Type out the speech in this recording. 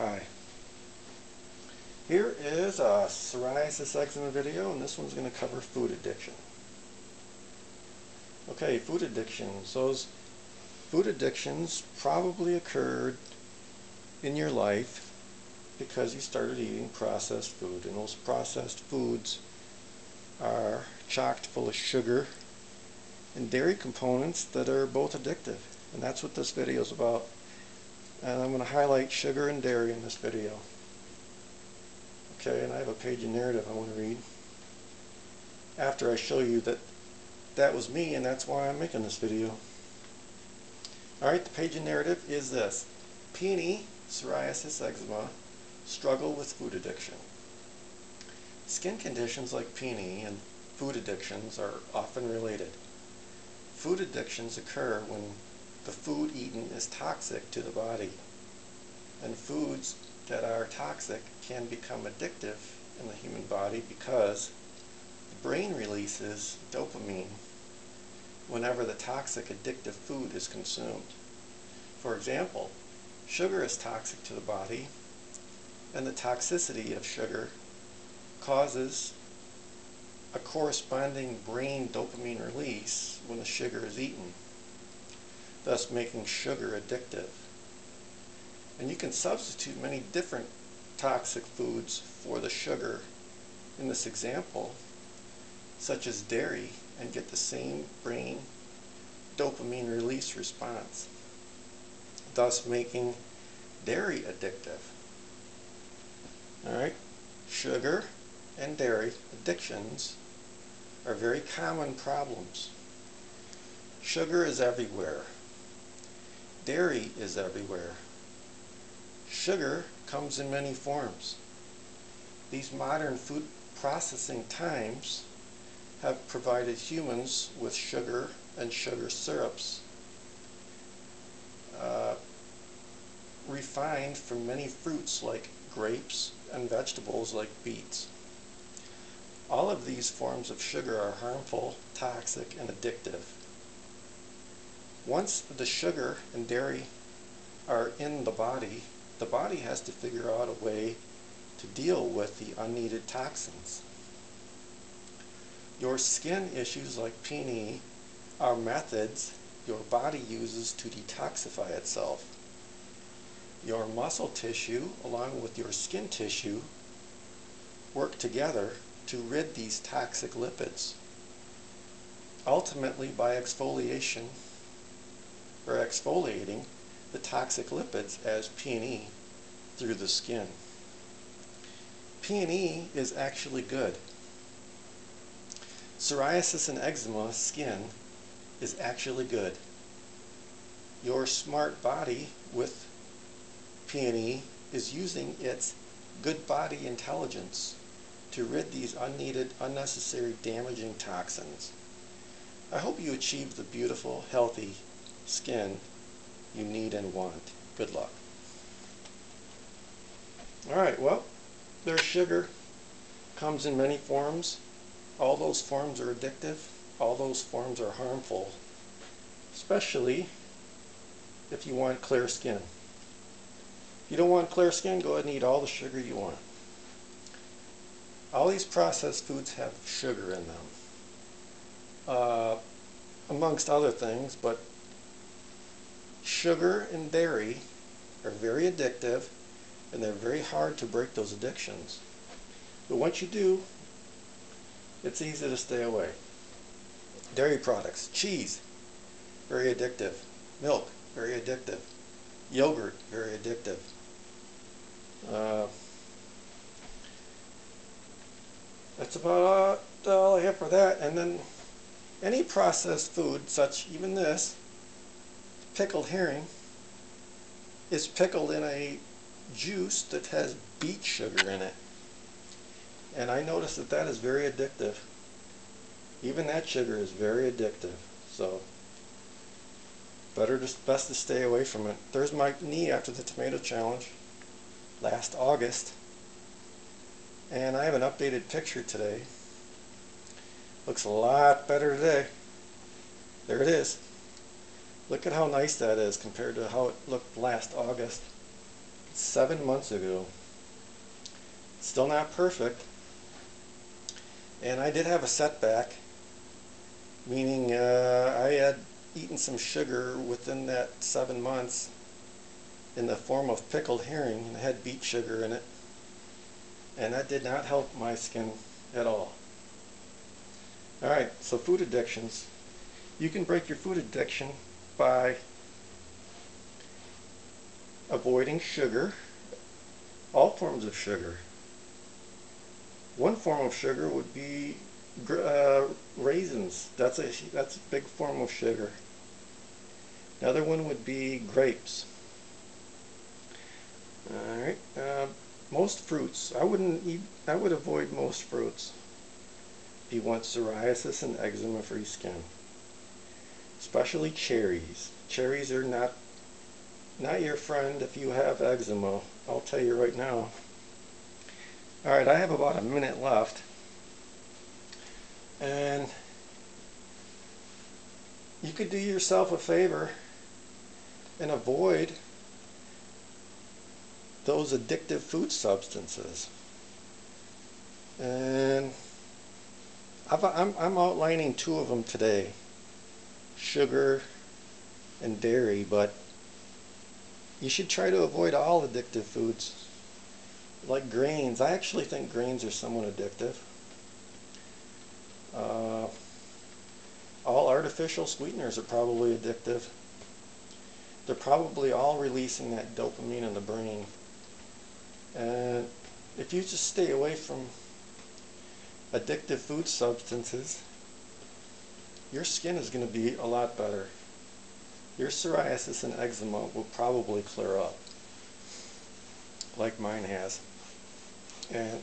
Hi. Here is a psoriasis eczema video, and this one's going to cover food addiction. Okay, food addictions. Those food addictions probably occurred in your life because you started eating processed food, and those processed foods are chocked full of sugar and dairy components that are both addictive, and that's what this video is about. And I'm going to highlight sugar and dairy in this video. Okay, and I have a page of narrative I want to read after I show you that that was me, and that's why I'm making this video. Alright, the page of narrative is this: Peony, psoriasis, eczema, struggle with food addiction. Skin conditions like peony and food addictions are often related. Food addictions occur when the food eaten is toxic to the body, and foods that are toxic can become addictive in the human body because the brain releases dopamine whenever the toxic addictive food is consumed. For example, sugar is toxic to the body, and the toxicity of sugar causes a corresponding brain dopamine release when the sugar is eaten, thus making sugar addictive. And you can substitute many different toxic foods for the sugar in this example, such as dairy, and get the same brain dopamine release response, thus making dairy addictive. Alright, sugar and dairy addictions are very common problems. Sugar is everywhere. Dairy is everywhere. Sugar comes in many forms. These modern food processing times have provided humans with sugar and sugar syrups, refined from many fruits like grapes and vegetables like beets. All of these forms of sugar are harmful, toxic, and addictive. Once the sugar and dairy are in the body has to figure out a way to deal with the unneeded toxins. Your skin issues like peony are methods your body uses to detoxify itself. Your muscle tissue, along with your skin tissue, work together to rid these toxic lipids, ultimately by exfoliation or exfoliating the toxic lipids as P&E through the skin. P&E is actually good. Psoriasis and eczema skin is actually good. Your smart body with P&E is using its good body intelligence to rid these unneeded, unnecessary, damaging toxins. I hope you achieve the beautiful, healthy skin you need and want. Good luck. Alright, well, there's sugar. Comes in many forms. All those forms are addictive. All those forms are harmful, especially if you want clear skin. If you don't want clear skin, go ahead and eat all the sugar you want. All these processed foods have sugar in them, amongst other things, but sugar and dairy are very addictive, and they're very hard to break those addictions. But once you do, it's easy to stay away. Dairy products, cheese, very addictive. Milk, very addictive. Yogurt, very addictive. That's about all I have for that. And then any processed food, such even this, pickled herring, is pickled in a juice that has beet sugar in it. And I noticed that that is very addictive. Even that sugar is very addictive. So, best to stay away from it. There's my knee after the tomato challenge last August. And I have an updated picture today. Looks a lot better today. There it is. Look at how nice that is compared to how it looked last August. 7 months ago. Still not perfect, and I did have a setback, meaning I had eaten some sugar within that 7 months in the form of pickled herring, and it had beet sugar in it, and that did not help my skin at all. Alright, so food addictions. You can break your food addiction by avoiding sugar, all forms of sugar. One form of sugar would be raisins. That's a big form of sugar. Another one would be grapes. Alright, most fruits. I would avoid most fruits if you want psoriasis and eczema free skin. Especially cherries. Cherries are not your friend if you have eczema. I'll tell you right now. Alright, I have about a minute left, and you could do yourself a favor and avoid those addictive food substances. And I'm outlining 2 of them today, sugar and dairy, but you should try to avoid all addictive foods. Like grains. I actually think grains are somewhat addictive. All artificial sweeteners are probably addictive. They're probably all releasing that dopamine in the brain. And if you just stay away from addictive food substances, your skin is going to be a lot better. Your psoriasis and eczema will probably clear up, like mine has. And